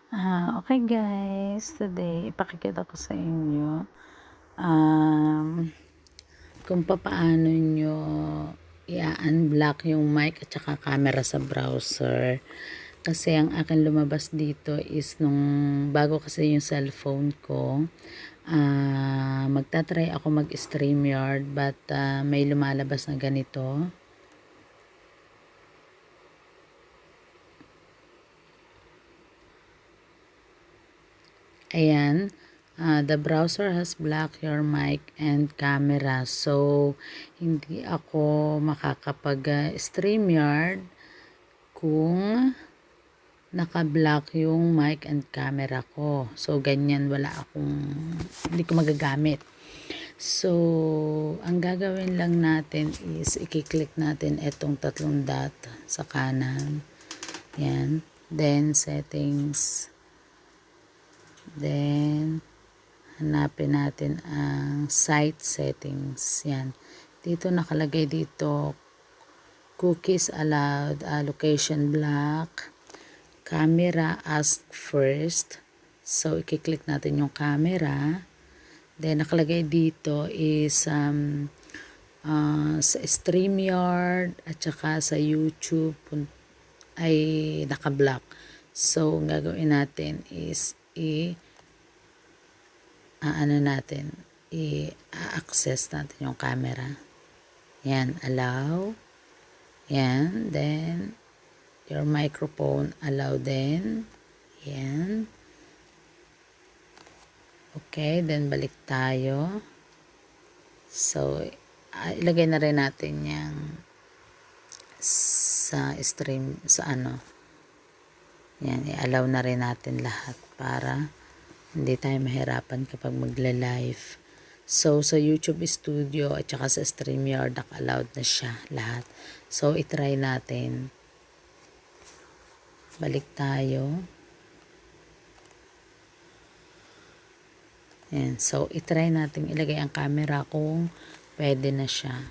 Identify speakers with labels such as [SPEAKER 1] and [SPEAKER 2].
[SPEAKER 1] Okay guys, today ipakikita ko sa inyo um, kung paano nyo i-unblock yung mic at saka camera sa browser. Kasi ang akin lumabas dito is nung bago kasi yung cellphone ko, magta-try ako mag-StreamYard but may lumalabas na ganito. Ayan, the browser has blocked your mic and camera. So, hindi ako makakapag-StreamYard kung naka-block yung mic and camera ko. So, ganyan hindi ko magagamit. So, ang gagawin lang natin is i-click natin itong tatlong dot sa kanan. Yan. Then, settings. Then, hanapin natin ang site settings. Yan. Dito nakalagay dito, cookies allowed, location block, camera ask first. So, i-click natin yung camera. Then, nakalagay dito is sa StreamYard at saka sa YouTube ay naka-block. So, ang gagawin natin is i-access natin yung camera. Yan, allow. Yan, then your microphone, allow din. Yan. Okay, then balik tayo. So, ilagay na rin natin yung sa stream, yan, i-allow na rin natin lahat para hindi tayo mahirapan kapag magla-live. So, sa YouTube Studio at saka sa StreamYard, naka-allowed na siya lahat. So, itry natin. Balik tayo. Ayan. So, itry natin ilagay ang camera kung pwede na siya.